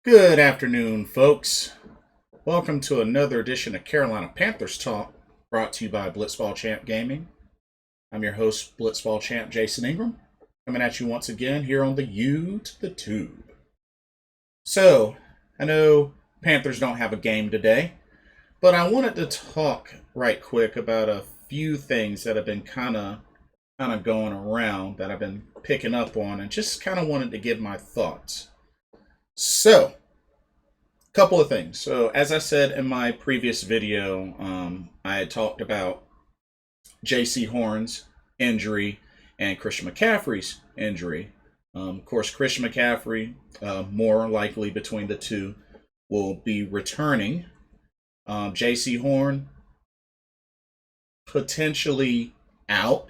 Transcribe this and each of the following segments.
Good afternoon, folks. Welcome to another edition of Carolina Panthers Talk, brought to you by Blitzball Champ Gaming. I'm your host, Blitzball Champ Jason Ingram, coming at you once again here on the U to the Tube. So, I know Panthers don't have a game today, but I wanted to talk right quick about a few things that have been kind of going around that I've been picking up on, and just kind of wanted to give my thoughts. So, couple of things. So, as I said in my previous video, I had talked about Jaycee Horn's injury and Christian McCaffrey's injury. Of course, Christian McCaffrey, more likely between the two, will be returning. Jaycee Horn, potentially out,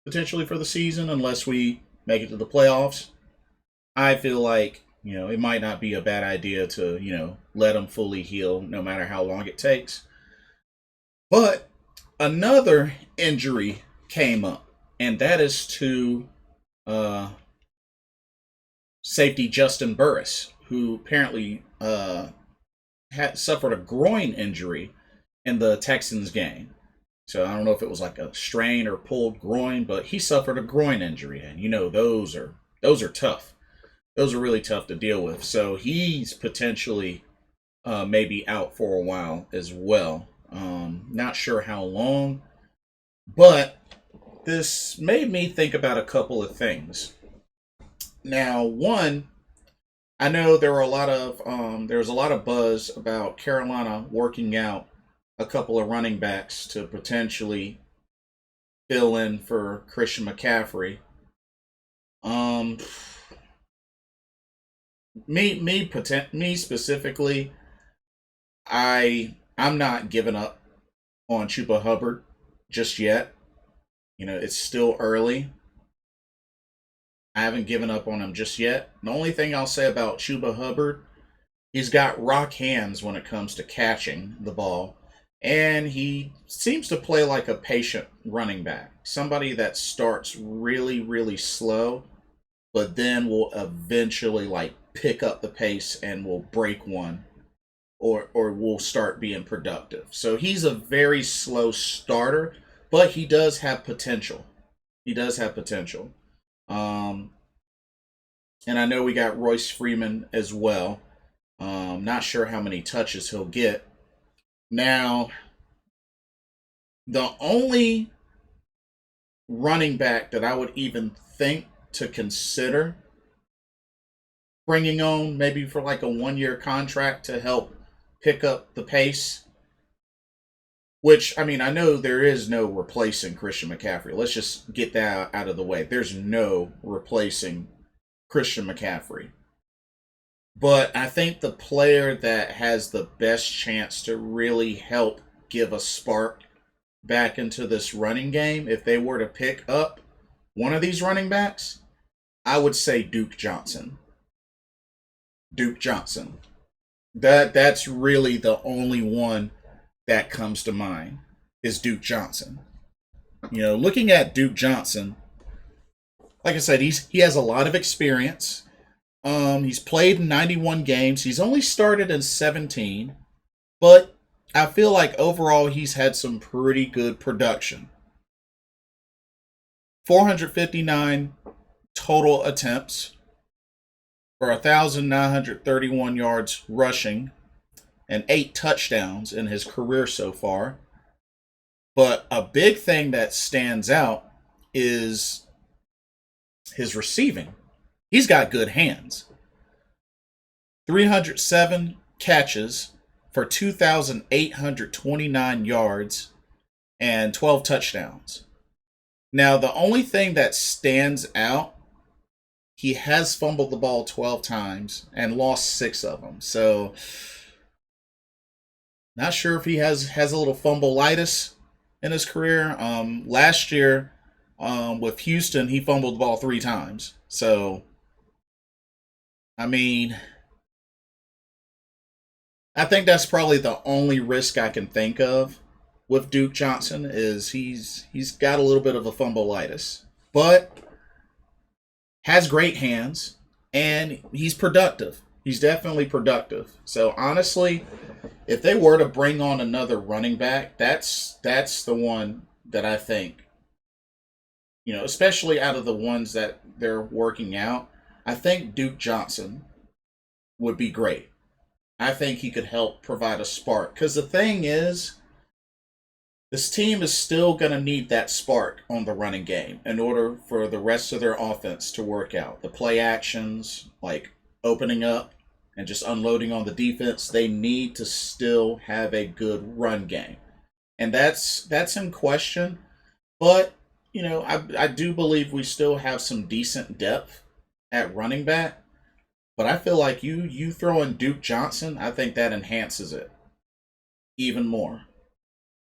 potentially for the season, unless we make it to the playoffs. I feel like it might not be a bad idea to, let him fully heal no matter how long it takes. But another injury came up, and that is to safety Juston Burris, who apparently had suffered a groin injury in the Texans game. So I don't know if it was like a strain or pulled groin, but he suffered a groin injury, and those are tough. Those are really tough to deal with. So he's potentially maybe out for a while as well. Not sure how long, but this made me think about a couple of things. Now, one, I know there was a lot of buzz about Carolina working out a couple of running backs to potentially fill in for Christian McCaffrey. Me specifically, I'm not giving up on Chuba Hubbard just yet. It's still early. I haven't given up on him just yet. The only thing I'll say about Chuba Hubbard, he's got rock hands when it comes to catching the ball, and he seems to play like a patient running back. Somebody that starts really, really slow, but then will eventually pick up the pace and will break one or will start being productive. So he's a very slow starter, but he does have potential. And I know we got Royce Freeman as well. Not sure how many touches he'll get. Now, the only running back that I would even think to consider bringing on maybe for like a 1-year contract to help pick up the pace, which, I know there is no replacing Christian McCaffrey. Let's just get that out of the way. There's no replacing Christian McCaffrey. But I think the player that has the best chance to really help give a spark back into this running game, if they were to pick up one of these running backs, I would say Duke Johnson. That's really the only one that comes to mind is Duke Johnson. Looking at Duke Johnson, like I said, he has a lot of experience. He's played in 91 games. He's only started in 17, but I feel like overall he's had some pretty good production. 459 total attempts for 1,931 yards rushing and 8 touchdowns in his career so far. But a big thing that stands out is his receiving. He's got good hands. 307 catches for 2,829 yards and 12 touchdowns. Now, the only thing that stands out, he has fumbled the ball 12 times and lost 6 of them. So, not sure if he has a little fumbleitis in his career. Last year, with Houston, he fumbled the ball 3 times. So, I think that's probably the only risk I can think of with Duke Johnson is he's got a little bit of a fumbleitis. But has great hands, and he's productive. He's definitely productive. So honestly, if they were to bring on another running back, that's the one that I think, especially out of the ones that they're working out, I think Duke Johnson would be great. I think he could help provide a spark. Because the thing is, this team is still going to need that spark on the running game in order for the rest of their offense to work out. The play actions, like opening up and just unloading on the defense, they need to still have a good run game. And that's in question. But, I do believe we still have some decent depth at running back. But I feel like you throw in Duke Johnson, I think that enhances it even more.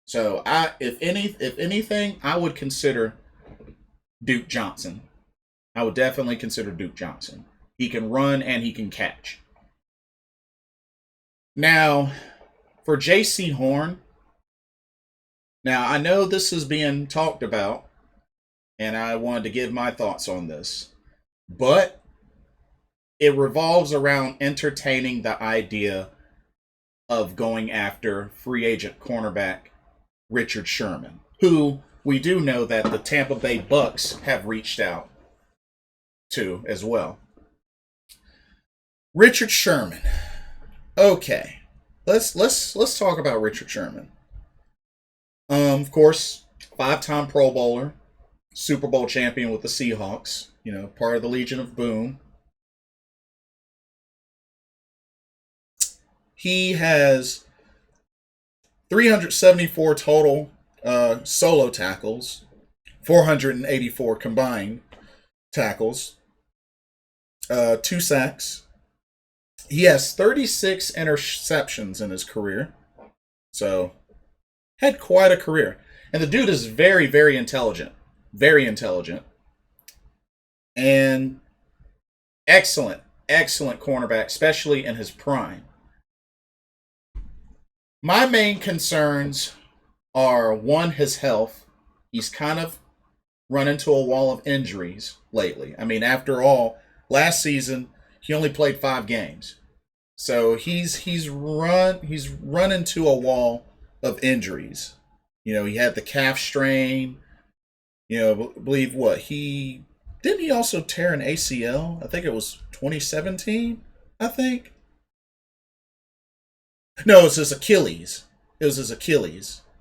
So if anything, I would consider Duke Johnson. I would definitely consider Duke Johnson. He can run and he can catch. Now, for Jaycee Horn, now I know this is being talked about, and I wanted to give my thoughts on this, but it revolves around entertaining the idea of going after free agent cornerback Richard Sherman, who we do know that the Tampa Bay Bucks have reached out to as well. Richard Sherman. Okay, let's talk about Richard Sherman. Of course, 5-time Pro Bowler, Super Bowl champion with the Seahawks. Part of the Legion of Boom. He has 374 total solo tackles, 484 combined tackles, 2 sacks. He has 36 interceptions in his career. So, had quite a career. And the dude is very, very intelligent. Very intelligent. And excellent cornerback, especially in his prime. My main concerns are, one, his health. He's kind of run into a wall of injuries lately. I mean, after all, last season he only played 5 games. So he's run into a wall of injuries. He had the calf strain. I believe he also tear an ACL? I think it was 2017, I think. No, it was his Achilles.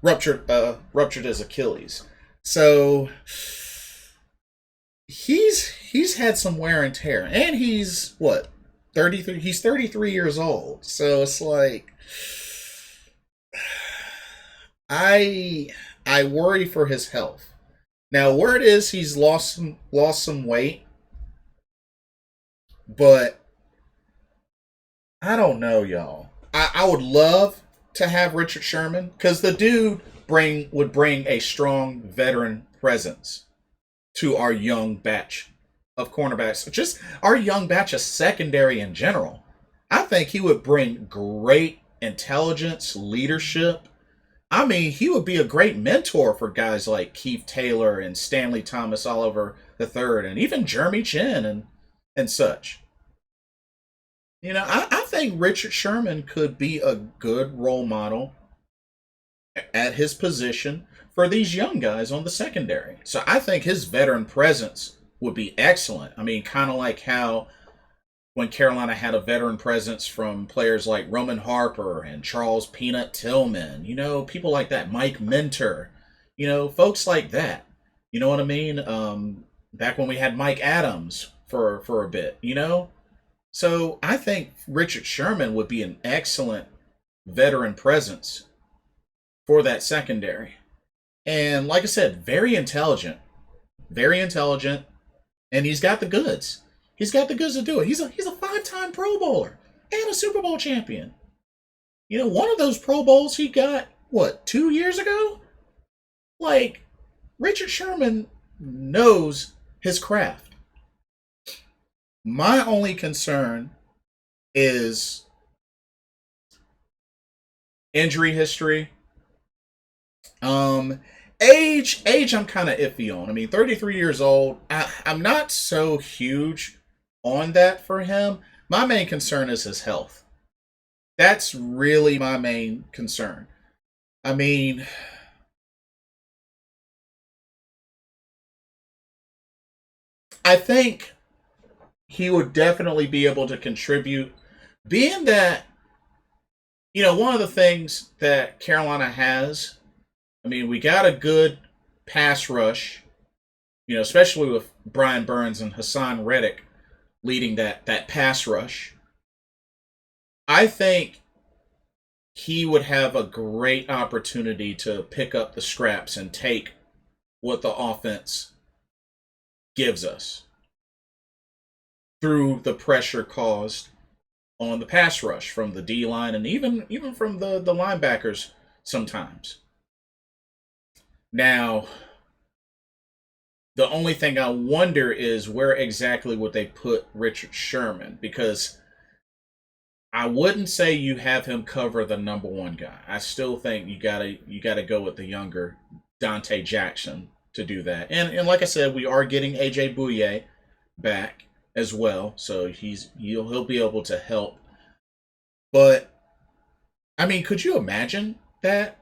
Ruptured his Achilles. So he's had some wear and tear. And he's 33? He's 33 years old. So it's like I worry for his health. Now, word is he's lost some weight. But I don't know, y'all. I would love to have Richard Sherman because the dude would bring a strong veteran presence to our young batch of cornerbacks. Just our young batch of secondary in general. I think he would bring great intelligence, leadership. I mean, he would be a great mentor for guys like Keith Taylor and Stanley Thomas Oliver III and even Jeremy Chin and such. I think Richard Sherman could be a good role model at his position for these young guys on the secondary. So I think his veteran presence would be excellent. I mean, kind of like how when Carolina had a veteran presence from players like Roman Harper and Charles Peanut Tillman, people like that, Mike Minter, folks like that. You know what I mean? Back when we had Mike Adams for a bit, So I think Richard Sherman would be an excellent veteran presence for that secondary. And like I said, very intelligent, and he's got the goods. He's got the goods to do it. He's a 5-time Pro Bowler and a Super Bowl champion. One of those Pro Bowls he got, 2 years ago? Like, Richard Sherman knows his craft. My only concern is injury history. Age I'm kind of iffy on. I mean, 33 years old. I'm not so huge on that for him, My main concern is his health. That's really my main concern. I mean, I think he would definitely be able to contribute, being that, one of the things that Carolina has, I mean, we got a good pass rush, especially with Brian Burns and Hassan Reddick leading that pass rush. I think he would have a great opportunity to pick up the scraps and take what the offense gives us through the pressure caused on the pass rush from the D line and even from the linebackers sometimes. Now, the only thing I wonder is where exactly would they put Richard Sherman, because I wouldn't say you have him cover the number one guy. I still think you gotta go with the younger Dante Jackson to do that. And like I said, we are getting AJ Bouye back as well, so he'll be able to help. But I mean, could you imagine that?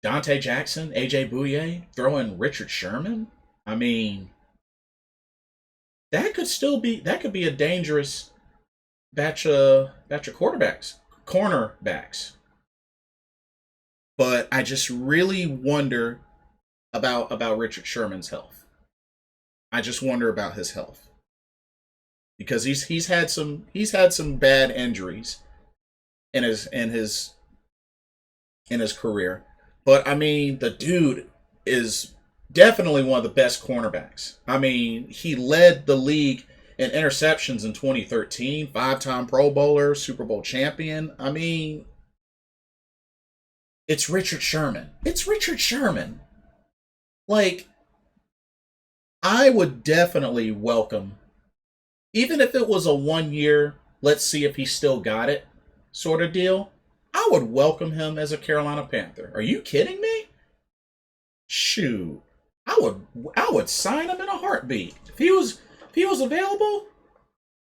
Dante Jackson, AJ Bouye, throwing Richard Sherman? I mean, that could be a dangerous batch of cornerbacks. But I just really wonder about Richard Sherman's health. I just wonder about his health, because he's had some bad injuries in his career. But I mean, the dude is definitely one of the best cornerbacks. I mean, he led the league in interceptions in 2013, 5-time Pro Bowler, Super Bowl champion. I mean, it's Richard Sherman. It's Richard Sherman. Like, I would definitely welcome, even if it was a 1 year, let's see if he still got it sort of deal, I would welcome him as a Carolina Panther. Are you kidding me? Shoot. I would sign him in a heartbeat. If he was available,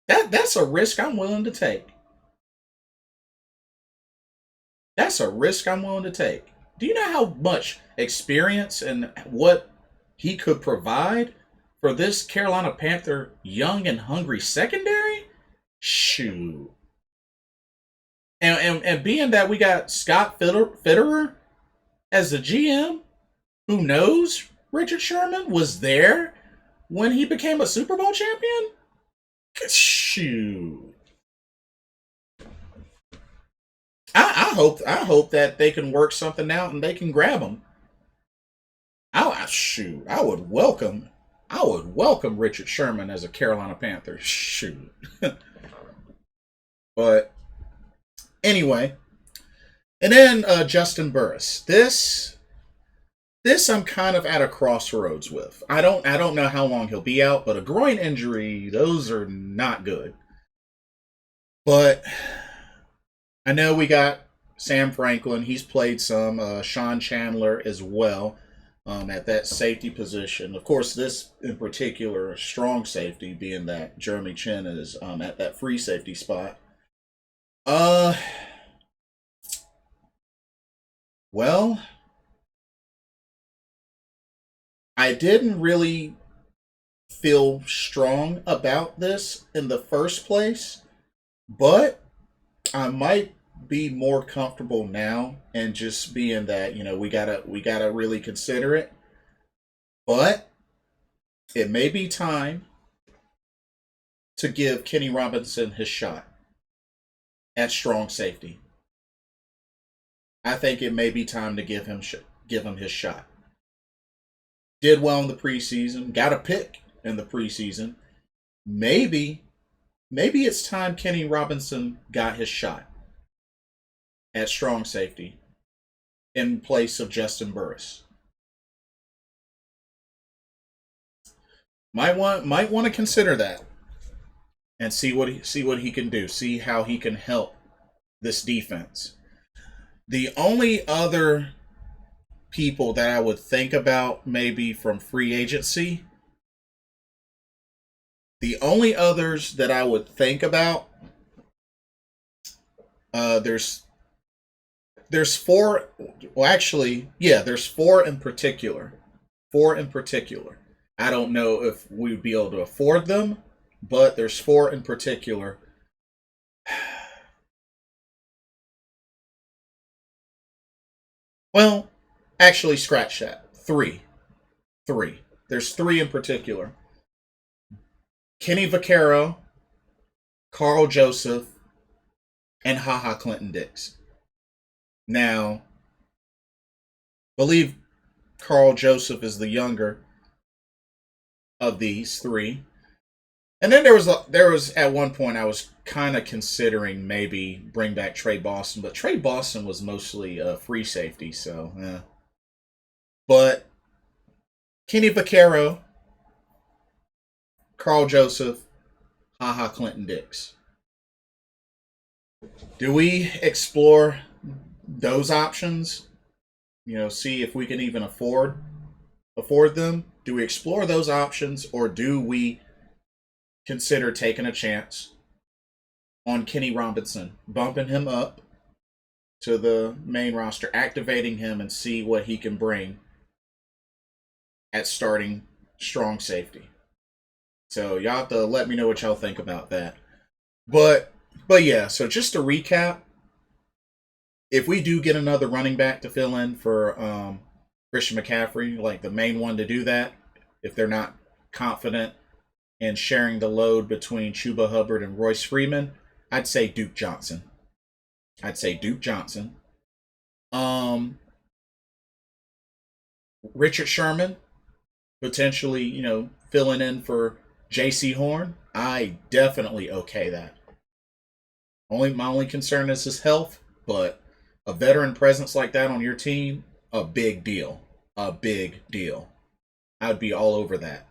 that's a risk I'm willing to take. That's a risk I'm willing to take. Do you know how much experience and what he could provide for this Carolina Panther young and hungry secondary? Shoot. And being that we got Scott Fitterer as the GM, who knows Richard Sherman, was there when he became a Super Bowl champion? Shoot. I hope that they can work something out and they can grab him. I would welcome Richard Sherman as a Carolina Panther. Shoot. But anyway, and then Juston Burris. This I'm kind of at a crossroads with. I don't know how long he'll be out, but a groin injury, those are not good. But I know we got Sam Franklin. He's played some. Sean Chandler as well at that safety position. Of course, this in particular, strong safety, being that Jeremy Chin is at that free safety spot. Well, I didn't really feel strong about this in the first place, but I might be more comfortable now, and just being that, we gotta really consider it. But it may be time to give Kenny Robinson his shot at strong safety. I think it may be time to give him his shot. Did well in the preseason, got a pick in the preseason. Maybe it's time Kenny Robinson got his shot at strong safety in place of Juston Burris. Might want to consider that and see what he can do. See how he can help this defense. The only other people that I would think about maybe from free agency, the only others that I would think about There's four. Well, actually, yeah, there's four in particular. Four in particular. I don't know if we'd be able to afford them, but there's four in particular. Well, actually, scratch that. Three. There's three in particular. Kenny Vaccaro, Carl Joseph, and HaHa Clinton Dix. Now, I believe Carl Joseph is the younger of these three. And then there was at one point I was kind of considering maybe bring back Trey Boston, but Trey Boston was mostly a free safety, so yeah. But Kenny Vaccaro, Carl Joseph, HaHa Clinton Dix. Do we explore those options? You know, see if we can even afford them? Do we explore those options, or do we consider taking a chance on Kenny Robinson, bumping him up to the main roster, activating him, and see what he can bring at starting strong safety? So y'all have to let me know what y'all think about that. But yeah, so just to recap, if we do get another running back to fill in for Christian McCaffrey, like the main one to do that, if they're not confident in sharing the load between Chuba Hubbard and Royce Freeman, I'd say Duke Johnson. Richard Sherman, potentially, you know, filling in for Jaycee Horn. I definitely okay that. My only concern is his health, but a veteran presence like that on your team, a big deal. A big deal. I'd be all over that.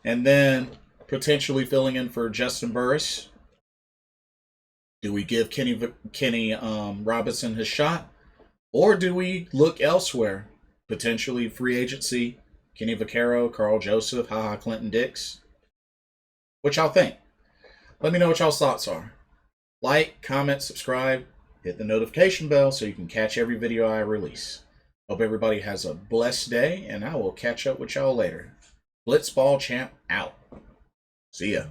And then potentially filling in for Juston Burris. Do we give Kenny Robinson his shot, or do we look elsewhere? Potentially free agency, Kenny Vaccaro, Carl Joseph, HaHa Clinton Dix. What y'all think? Let me know what y'all's thoughts are. Like, comment, subscribe, hit the notification bell so you can catch every video I release. Hope everybody has a blessed day, and I will catch up with y'all later. Blitzball Champ out. See ya.